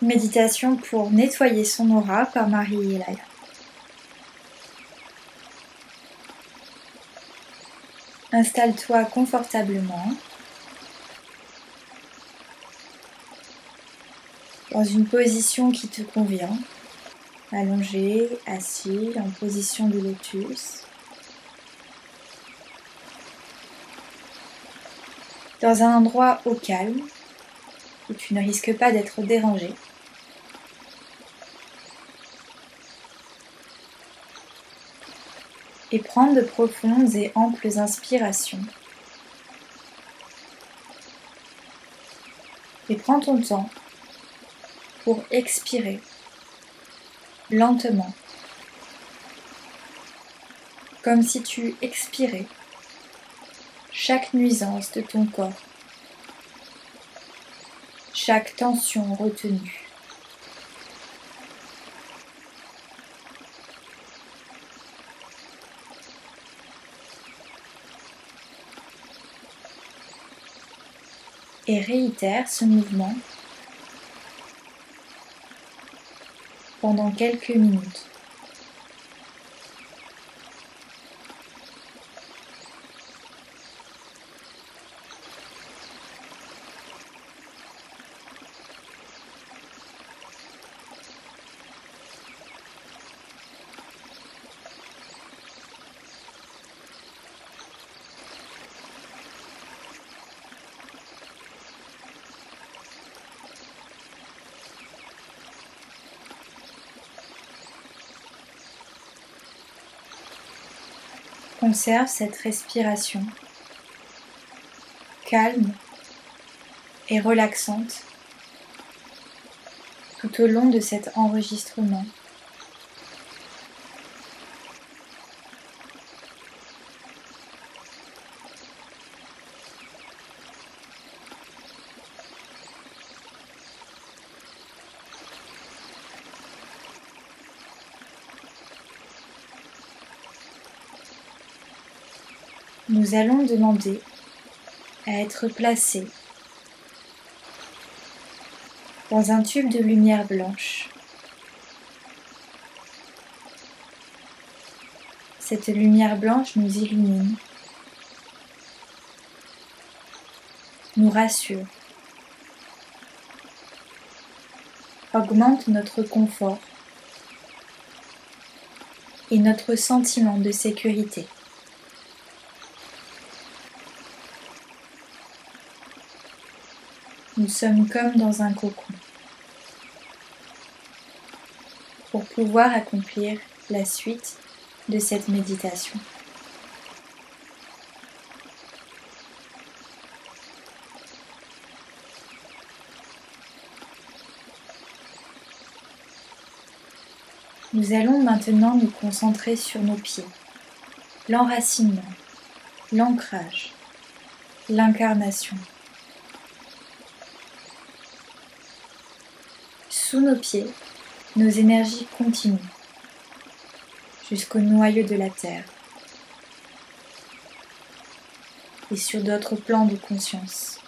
Méditation pour nettoyer son aura par Marie Elaya. Installe-toi confortablement dans une position qui te convient, allongé, assis, en position de lotus. Dans un endroit au calme, où tu ne risques pas d'être dérangé. Et prends de profondes et amples inspirations. Et prends ton temps pour expirer lentement, comme si tu expirais chaque nuisance de ton corps, chaque tension retenue. Et réitère ce mouvement pendant quelques minutes. Conserve cette respiration calme et relaxante tout au long de cet enregistrement. Nous allons demander à être placés dans un tube de lumière blanche. Cette lumière blanche nous illumine, nous rassure, augmente notre confort et notre sentiment de sécurité. Nous sommes comme dans un cocon pour pouvoir accomplir la suite de cette méditation. Nous allons maintenant nous concentrer sur nos pieds, l'enracinement, l'ancrage, l'incarnation. Sous nos pieds, nos énergies continuent jusqu'au noyau de la Terre et sur d'autres plans de conscience.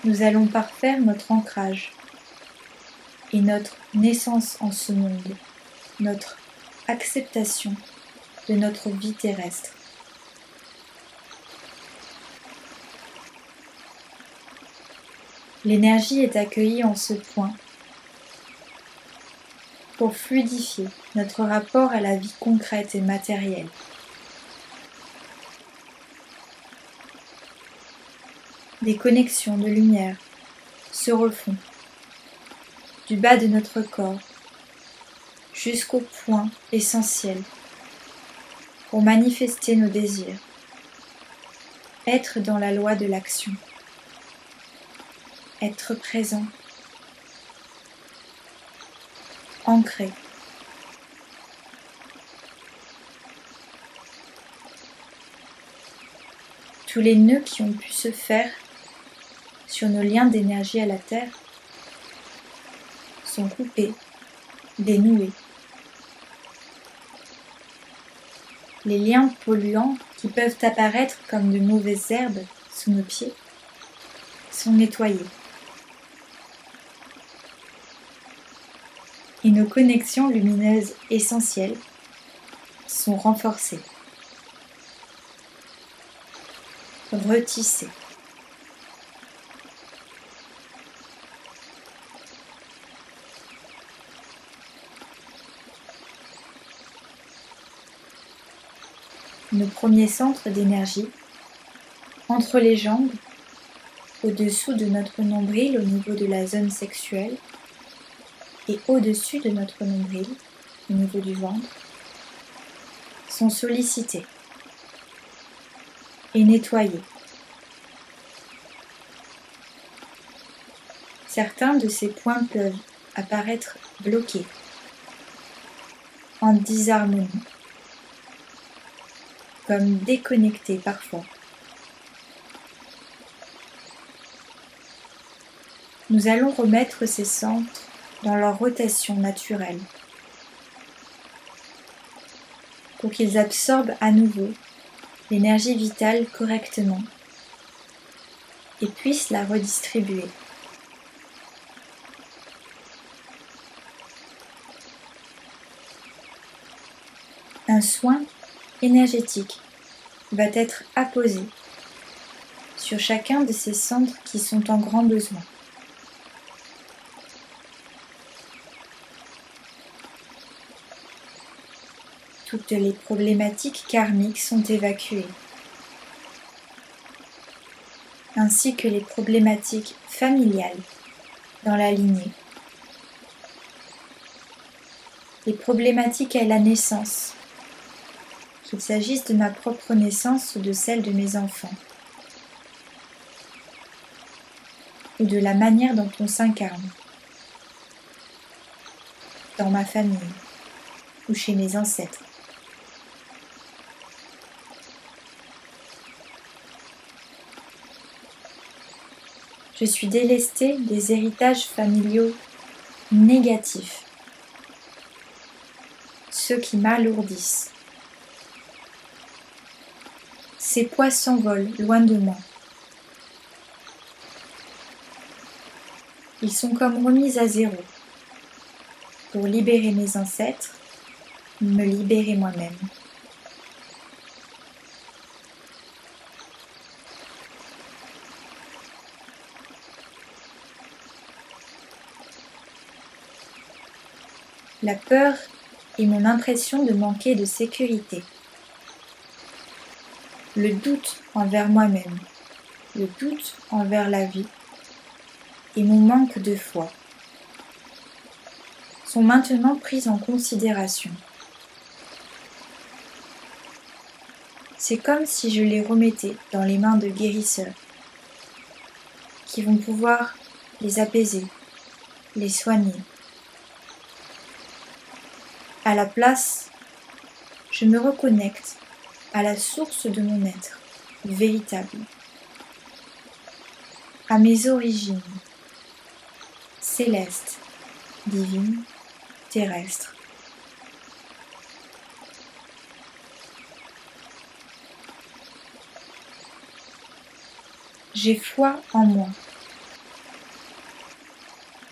Nous allons parfaire notre ancrage et notre naissance en ce monde, notre acceptation de notre vie terrestre. L'énergie est accueillie en ce point pour fluidifier notre rapport à la vie concrète et matérielle. Des connexions de lumière se refont du bas de notre corps jusqu'au point essentiel pour manifester nos désirs, être dans la loi de l'action, être présent, ancré. Tous les nœuds qui ont pu se faire sur nos liens d'énergie à la Terre sont coupés, dénoués. Les liens polluants qui peuvent apparaître comme de mauvaises herbes sous nos pieds sont nettoyés. et nos connexions lumineuses essentielles sont renforcées, retissées. Nos premiers centres d'énergie, entre les jambes, au-dessous de notre nombril au niveau de la zone sexuelle et au-dessus de notre nombril au niveau du ventre, sont sollicités et nettoyés. Certains de ces points peuvent apparaître bloqués, en disharmonie, comme déconnectés parfois. Nous allons remettre ces centres dans leur rotation naturelle pour qu'ils absorbent à nouveau l'énergie vitale correctement et puissent la redistribuer. Un soin énergétique va être apposé sur chacun de ces centres qui sont en grand besoin. Toutes les problématiques karmiques sont évacuées, ainsi que les problématiques familiales dans la lignée, les problématiques à la naissance, qu'il s'agisse de ma propre naissance ou de celle de mes enfants, ou de la manière dont on s'incarne, dans ma famille ou chez mes ancêtres. Je suis délestée des héritages familiaux négatifs, ceux qui m'alourdissent. Ces poids s'envolent loin de moi. Ils sont comme remis à zéro pour libérer mes ancêtres, me libérer moi-même. La peur est mon impression de manquer de sécurité. Le doute envers moi-même, le doute envers la vie et mon manque de foi sont maintenant pris en considération. C'est comme si je les remettais dans les mains de guérisseurs qui vont pouvoir les apaiser, les soigner. À la place, je me reconnecte à la source de mon être véritable, à mes origines célestes, divines, terrestres. J'ai foi en moi.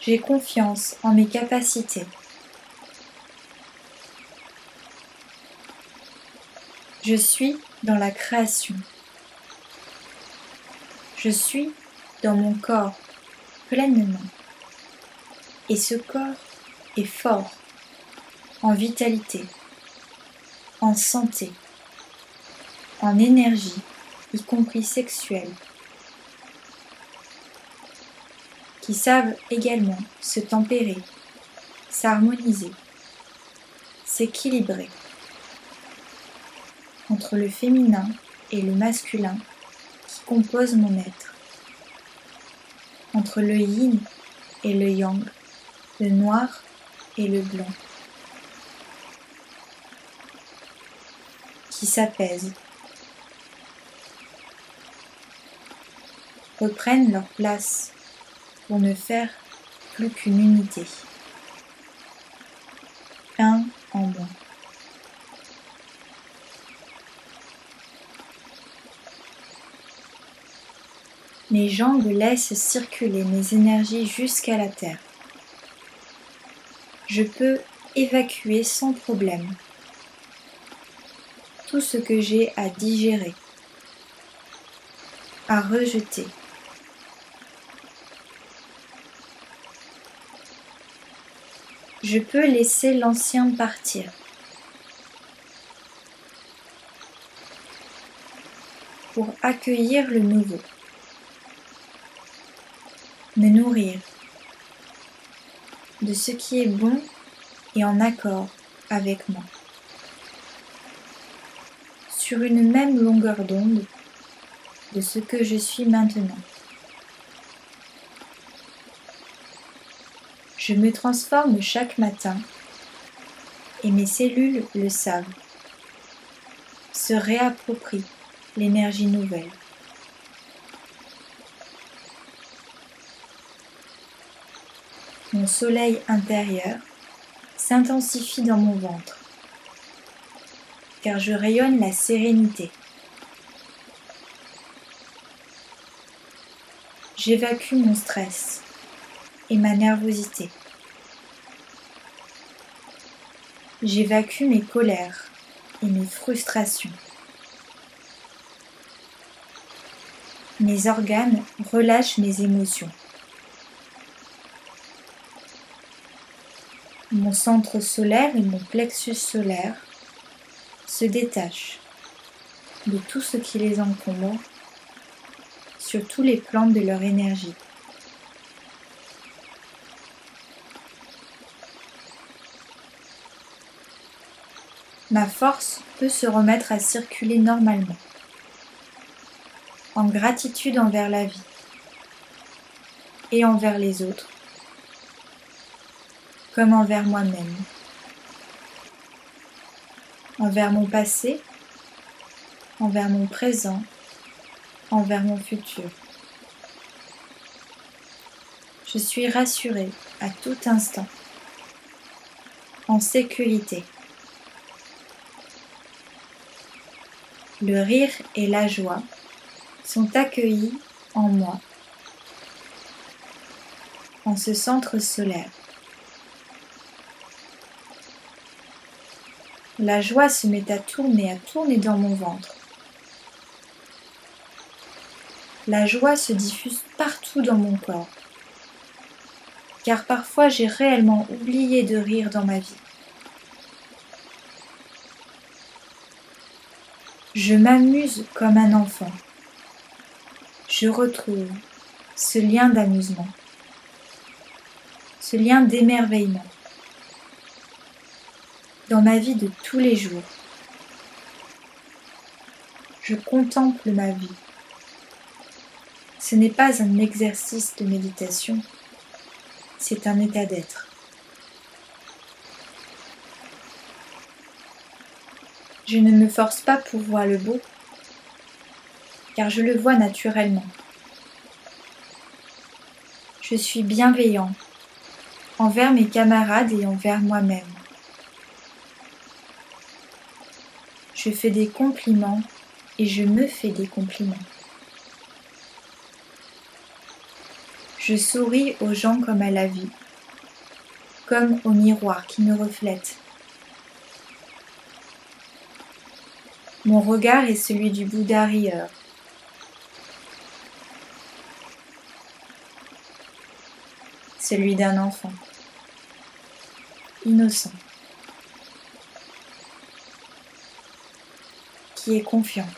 J'ai confiance en mes capacités. Je suis dans la création. Je suis dans mon corps pleinement. Et ce corps est fort, en vitalité, en santé, en énergie, y compris sexuelle, qui savent également se tempérer, s'harmoniser, s'équilibrer entre le féminin et le masculin qui composent mon être, entre le yin et le yang, le noir et le blanc, qui s'apaisent, reprennent leur place pour ne faire plus qu'une unité, un en moins. Mes jambes laissent circuler mes énergies jusqu'à la terre. je peux évacuer sans problème tout ce que j'ai à digérer, à rejeter. Je peux laisser l'ancien partir pour accueillir le nouveau, me nourrir de ce qui est bon et en accord avec moi, sur une même longueur d'onde de ce que je suis maintenant. Je me transforme chaque matin et mes cellules le savent, se réapproprient l'énergie nouvelle. Mon soleil intérieur s'intensifie dans mon ventre, car je rayonne la sérénité. J'évacue mon stress et ma nervosité. J'évacue mes colères et mes frustrations. Mes organes relâchent mes émotions. Mon centre solaire et mon plexus solaire se détachent de tout ce qui les encombre sur tous les plans de leur énergie. Ma force peut se remettre à circuler normalement, en gratitude envers la vie et envers les autres, comme envers moi-même, envers mon passé, envers mon présent, envers mon futur. Je suis rassurée à tout instant, en sécurité. Le rire et la joie sont accueillis en moi, en ce centre solaire. La joie se met à tourner dans mon ventre. La joie se diffuse partout dans mon corps, car parfois j'ai réellement oublié de rire dans ma vie. Je m'amuse comme un enfant. Je retrouve ce lien d'amusement, ce lien d'émerveillement dans ma vie de tous les jours. Je contemple ma vie. Ce n'est pas un exercice de méditation, c'est un état d'être. Je ne me force pas pour voir le beau, car je le vois naturellement. Je suis bienveillant envers mes camarades et envers moi-même. Je fais des compliments et je me fais des compliments. Je souris aux gens comme à la vie, comme au miroir qui me reflète. Mon regard est celui du Bouddha rieur. Celui d'un enfant, innocent, qui est confiant.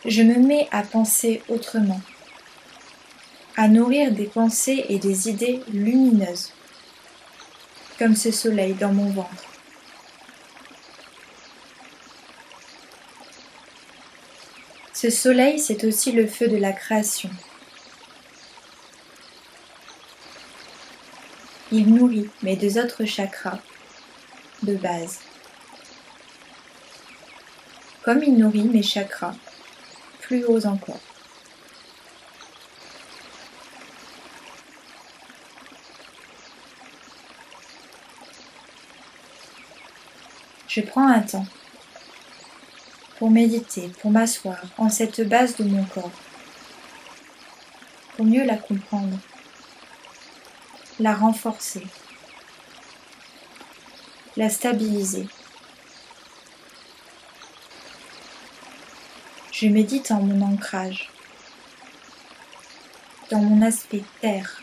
Je me mets à penser autrement, à nourrir des pensées et des idées lumineuses, comme ce soleil dans mon ventre. Ce soleil, c'est aussi le feu de la création. Il nourrit mes deux autres chakras de base, comme il nourrit mes chakras plus hauts encore. Je prends un temps pour méditer, pour m'asseoir en cette base de mon corps, pour mieux la comprendre, la renforcer, la stabiliser. Je médite en mon ancrage, dans mon aspect terre.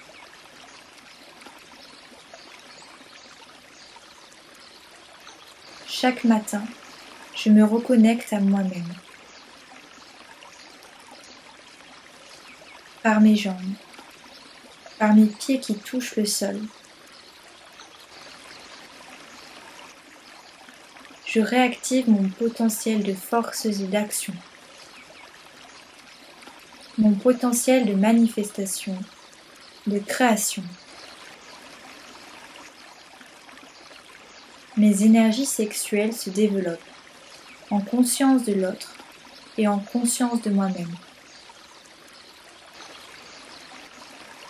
Chaque matin, je me reconnecte à moi-même. Par mes jambes, par mes pieds qui touchent le sol. Je réactive mon potentiel de force et d'action, mon potentiel de manifestation, de création. Mes énergies sexuelles se développent en conscience de l'autre et en conscience de moi-même.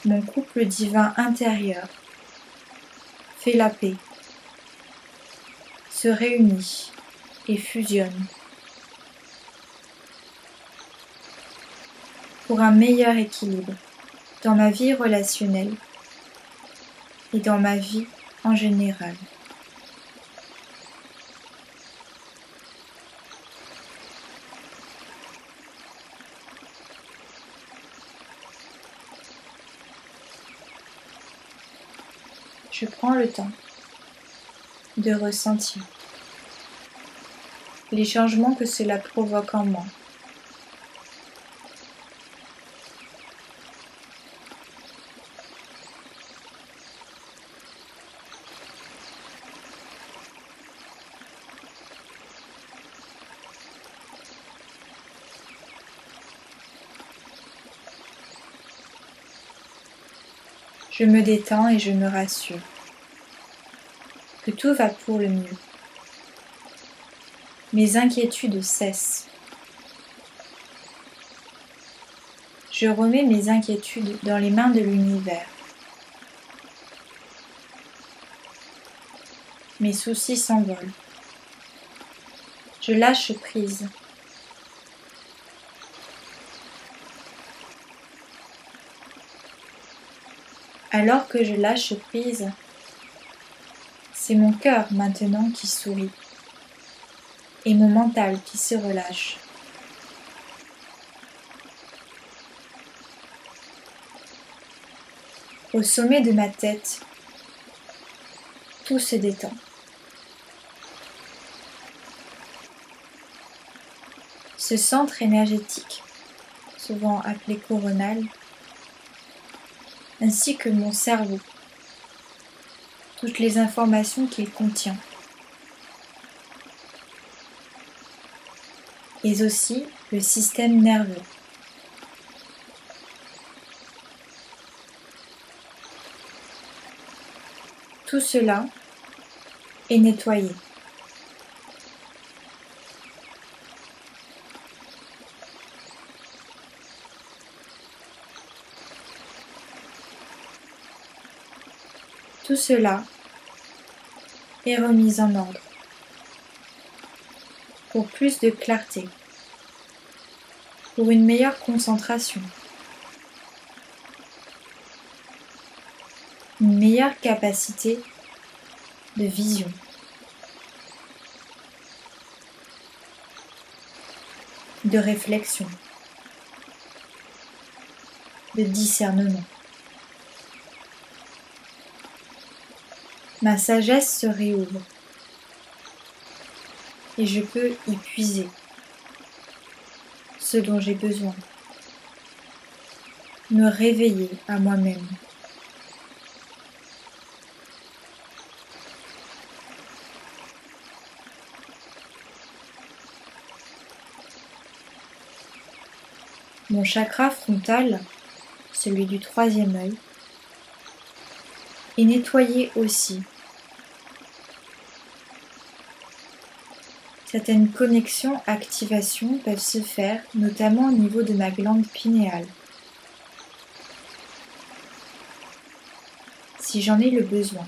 Mon couple divin intérieur fait la paix, se réunit et fusionne pour un meilleur équilibre dans ma vie relationnelle et dans ma vie en général. Je prends le temps de ressentir les changements que cela provoque en moi. Je me détends et je me rassure que tout va pour le mieux. Mes inquiétudes cessent. Je remets mes inquiétudes dans les mains de l'univers. Mes soucis s'envolent. Je lâche prise. Alors que je lâche prise, c'est mon cœur maintenant qui sourit et mon mental qui se relâche. Au sommet de ma tête, tout se détend. Ce centre énergétique, souvent appelé coronal, ainsi que mon cerveau, toutes les informations qu'il contient, et aussi le système nerveux. Tout cela est nettoyé. Tout cela est remis en ordre pour plus de clarté, pour une meilleure concentration, une meilleure capacité de vision. De réflexion, de discernement. Ma sagesse se réouvre et je peux y puiser ce dont j'ai besoin, me réveiller à moi-même. Mon chakra frontal, celui du troisième œil, est nettoyé aussi. Certaines connexions, activations peuvent se faire, notamment au niveau de ma glande pinéale. Si j'en ai le besoin.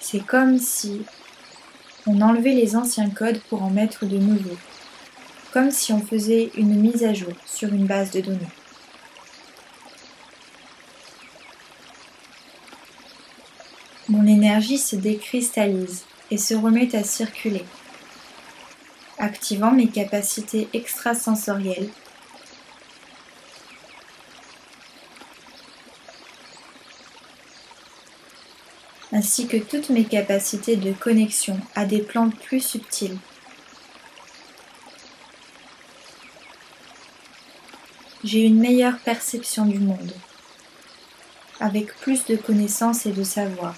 C'est comme si on enlevait les anciens codes pour en mettre de nouveaux, comme si on faisait une mise à jour sur une base de données. énergie se décristallise et se remet à circuler, activant mes capacités extrasensorielles, ainsi que toutes mes capacités de connexion à des plans plus subtils. J'ai une meilleure perception du monde, avec plus de connaissances et de savoir.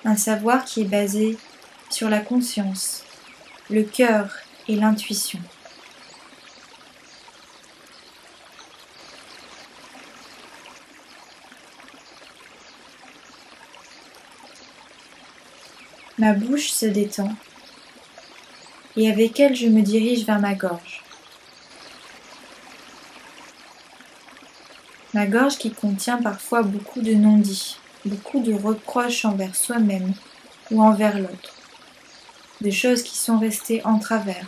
Un savoir qui est basé sur la conscience, le cœur et l'intuition. Ma bouche se détend et avec elle je me dirige vers ma gorge. Ma gorge qui contient parfois beaucoup de non-dits, beaucoup de reproches envers soi-même ou envers l'autre, de choses qui sont restées en travers,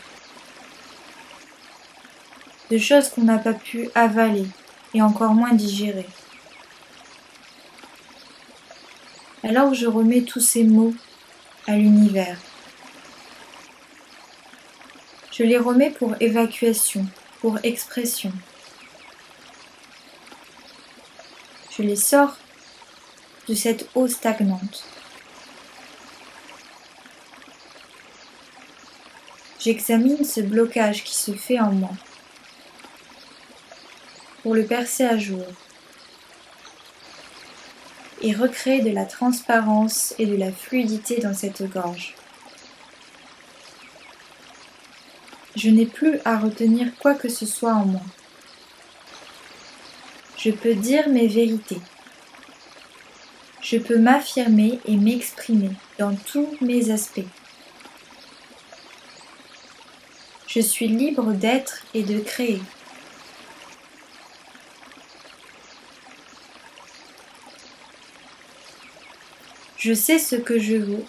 de choses qu'on n'a pas pu avaler et encore moins digérer. Alors je remets tous ces mots à l'univers. Je les remets pour évacuation, pour expression. Je les sors de cette eau stagnante. J'examine ce blocage qui se fait en moi pour le percer à jour et recréer de la transparence et de la fluidité dans cette gorge. Je n'ai plus à retenir quoi que ce soit en moi. Je peux dire mes vérités. Je peux m'affirmer et m'exprimer dans tous mes aspects. Je suis libre d'être et de créer. Je sais ce que je vaux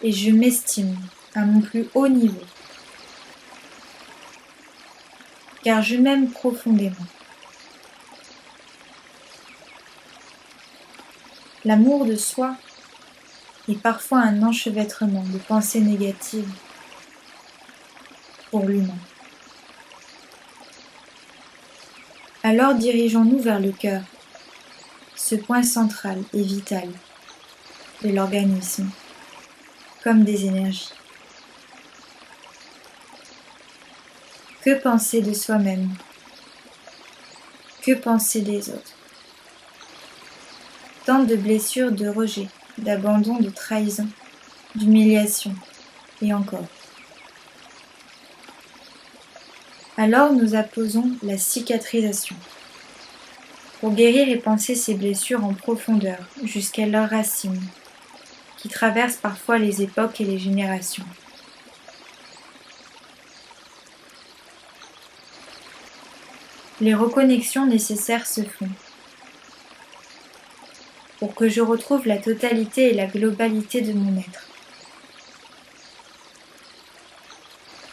et je m'estime à mon plus haut niveau, car je m'aime profondément. L'amour de soi est parfois un enchevêtrement de pensées négatives pour l'humain. Alors dirigeons-nous vers le cœur, ce point central et vital de l'organisme, comme des énergies. Que penser de soi-même? Que penser des autres? Tant de blessures de rejet, d'abandon, de trahison, d'humiliation, et encore. Alors nous apposons la cicatrisation pour guérir et penser ces blessures en profondeur jusqu'à leurs racines, qui traversent parfois les époques et les générations. Les reconnexions nécessaires se font pour que je retrouve la totalité et la globalité de mon être.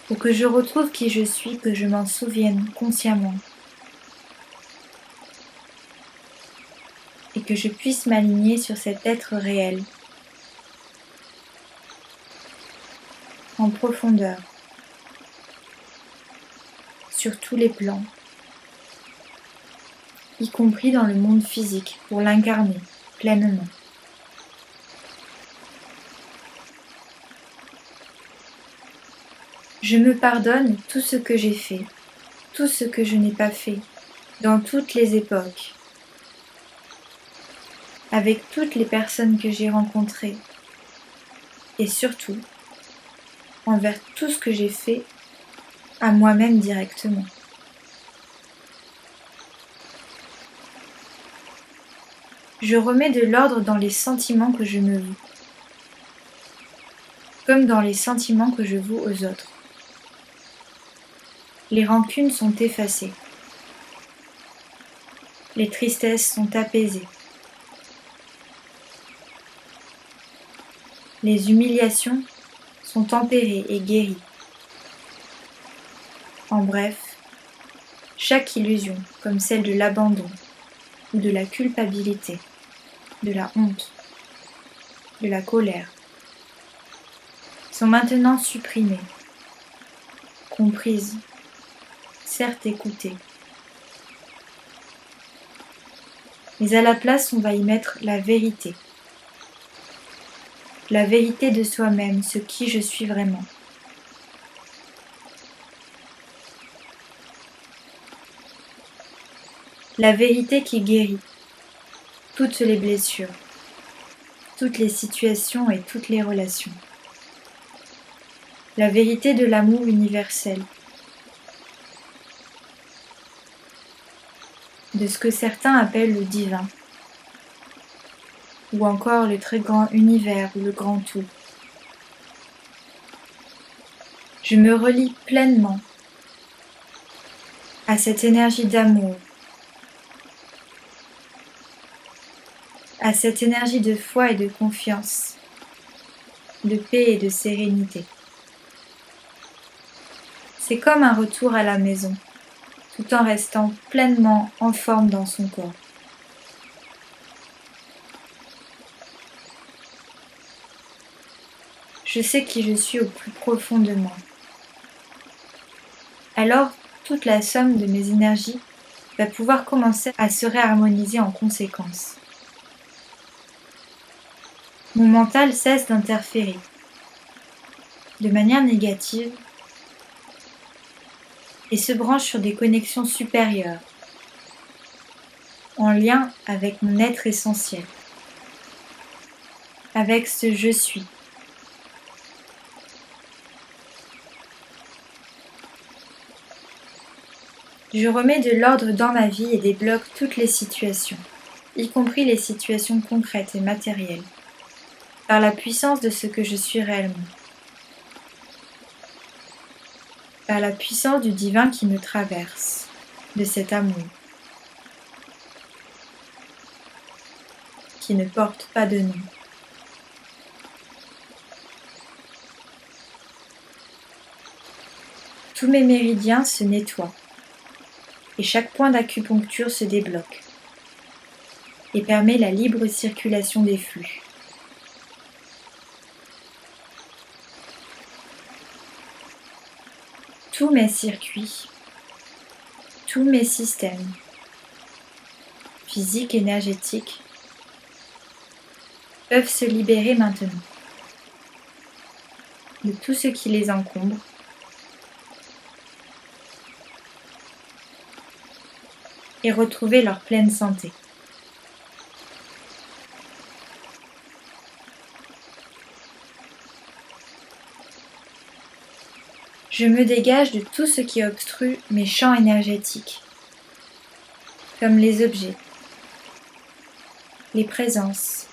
Pour que je retrouve qui je suis, que je m'en souvienne consciemment. Et que je puisse m'aligner sur cet être réel, en profondeur, sur tous les plans, y compris dans le monde physique, pour l'incarner pleinement. Je me pardonne tout ce que j'ai fait, tout ce que je n'ai pas fait, dans toutes les époques, avec toutes les personnes que j'ai rencontrées, et surtout, envers tout ce que j'ai fait à moi-même directement. Je remets de l'ordre dans les sentiments que je me voue, comme dans les sentiments que je voue aux autres. Les rancunes sont effacées. Les tristesses sont apaisées. Les humiliations sont tempérées et guéries. En bref, chaque illusion, comme celle de l'abandon ou de la culpabilité, de la honte, de la colère, sont maintenant supprimées, comprises, certes écoutées. Mais à la place, on va y mettre la vérité de soi-même, ce qui je suis vraiment. La vérité qui guérit toutes les blessures, toutes les situations et toutes les relations. La vérité de l'amour universel, de ce que certains appellent le divin, ou encore le très grand univers ou le grand tout. Je me relie pleinement à cette énergie d'amour, à cette énergie de foi et de confiance, de paix et de sérénité. C'est comme un retour à la maison, tout en restant pleinement en forme dans son corps. Je sais qui je suis au plus profond de moi. Alors, toute la somme de mes énergies va pouvoir commencer à se réharmoniser en conséquence. Mon mental cesse d'interférer de manière négative et se branche sur des connexions supérieures, en lien avec mon être essentiel, avec ce je suis. Je remets de l'ordre dans ma vie et débloque toutes les situations, y compris les situations concrètes et matérielles, par la puissance de ce que je suis réellement, par la puissance du divin qui me traverse, de cet amour, qui ne porte pas de nom. Tous mes méridiens se nettoient et chaque point d'acupuncture se débloque et permet la libre circulation des flux. Tous mes circuits, tous mes systèmes, physiques, énergétiques, peuvent se libérer maintenant de tout ce qui les encombre et retrouver leur pleine santé. Je me dégage de tout ce qui obstrue mes champs énergétiques, comme les objets, les présences,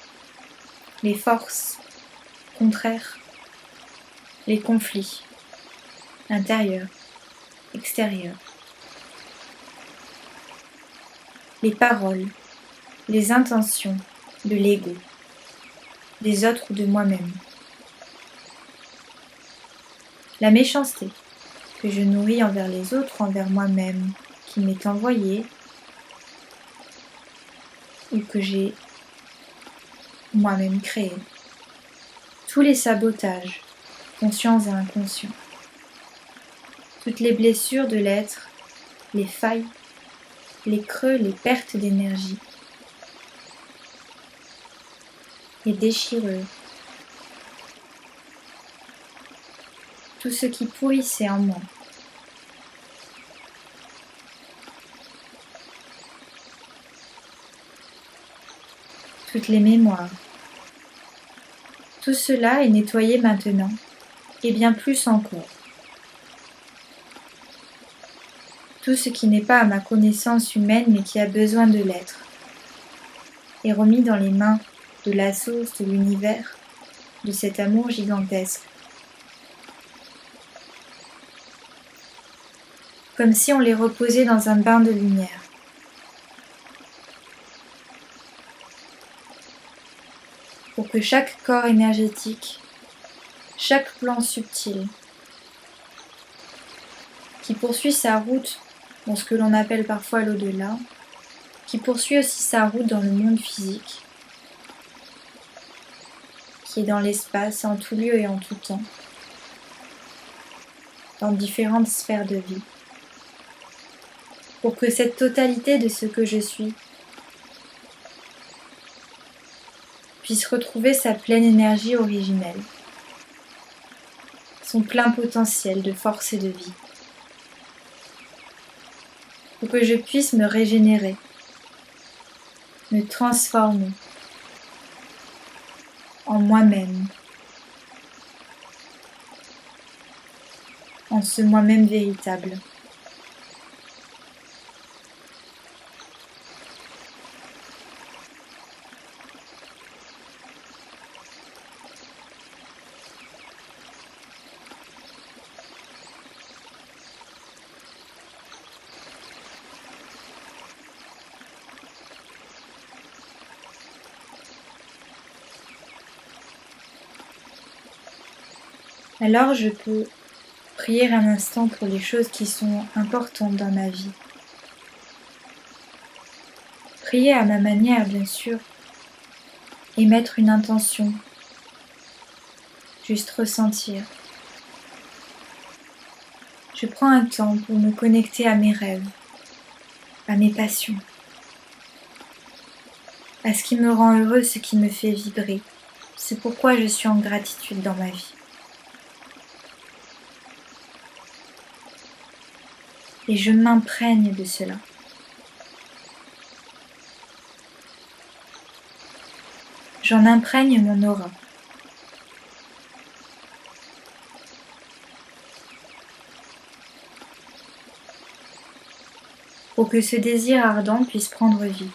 les forces contraires, les conflits, intérieurs, extérieurs, les paroles, les intentions de l'ego, des autres ou de moi-même. La méchanceté que je nourris envers les autres, envers moi-même, qui m'est envoyée, ou que j'ai moi-même créé. Tous les sabotages, conscients et inconscients. Toutes les blessures de l'être, les failles, les creux, les pertes d'énergie, les déchirures. Tout ce qui pourrissait en moi. Toutes les mémoires. Tout cela est nettoyé maintenant, et bien plus encore. Tout ce qui n'est pas à ma connaissance humaine mais qui a besoin de l'être, est remis dans les mains de la source de l'univers, de cet amour gigantesque. Comme si on les reposait dans un bain de lumière. Pour que chaque corps énergétique, chaque plan subtil, qui poursuit sa route dans ce que l'on appelle parfois l'au-delà, qui poursuit aussi sa route dans le monde physique, qui est dans l'espace, en tout lieu et en tout temps, dans différentes sphères de vie, pour que cette totalité de ce que je suis puisse retrouver sa pleine énergie originelle, son plein potentiel de force et de vie, pour que je puisse me régénérer, me transformer en moi-même, en ce moi-même véritable. Alors je peux prier un instant pour les choses qui sont importantes dans ma vie. Prier à ma manière, bien sûr, et mettre une intention, juste ressentir. Je prends un temps pour me connecter à mes rêves, à mes passions, à ce qui me rend heureux, ce qui me fait vibrer. C'est pourquoi je suis en gratitude dans ma vie. Et je m'imprègne de cela. J'en imprègne mon aura. Pour que ce désir ardent puisse prendre vie.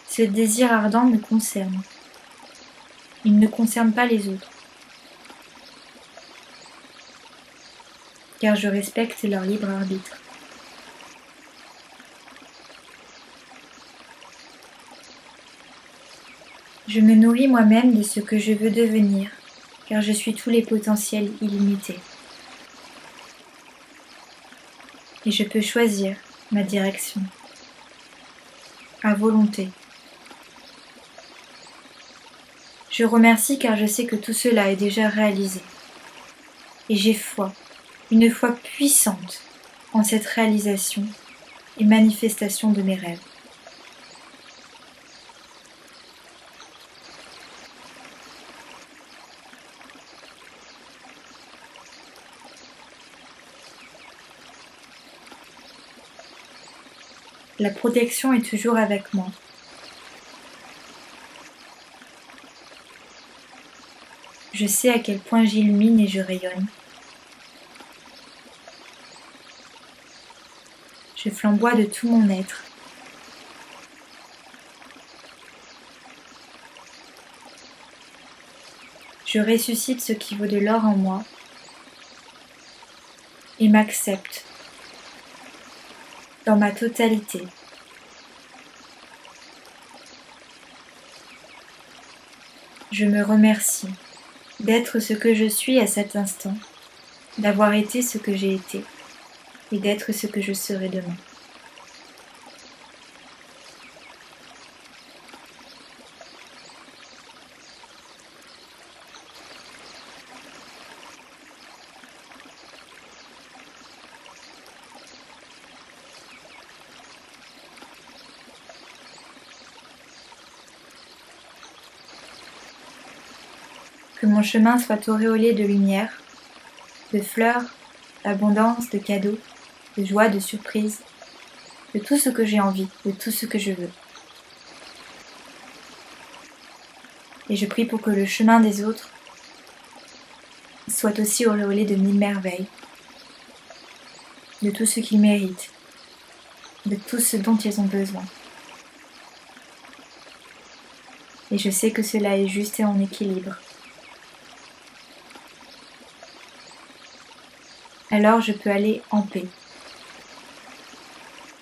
Ce désir ardent me concerne. Il ne concerne pas les autres. Car je respecte leur libre arbitre. Je me nourris moi-même de ce que je veux devenir, car je suis tous les potentiels illimités. Et je peux choisir ma direction, à volonté. Je remercie car je sais que tout cela est déjà réalisé. Et j'ai foi, une foi puissante en cette réalisation et manifestation de mes rêves. La protection est toujours avec moi. Je sais à quel point j'illumine et je rayonne. Je flamboie de tout mon être. Je ressuscite ce qui vaut de l'or en moi et m'accepte dans ma totalité. Je me remercie d'être ce que je suis à cet instant, d'avoir été ce que j'ai été et d'être ce que je serai demain. Que mon chemin soit auréolé de lumière, de fleurs, d'abondance, de cadeaux, de joie, de surprises, de tout ce que j'ai envie, de tout ce que je veux. Et je prie pour que le chemin des autres soit aussi auréolé de mille merveilles, de tout ce qu'ils méritent, de tout ce dont ils ont besoin. Et je sais que cela est juste et en équilibre. Alors je peux aller en paix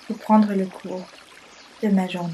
pour prendre le cours de ma journée.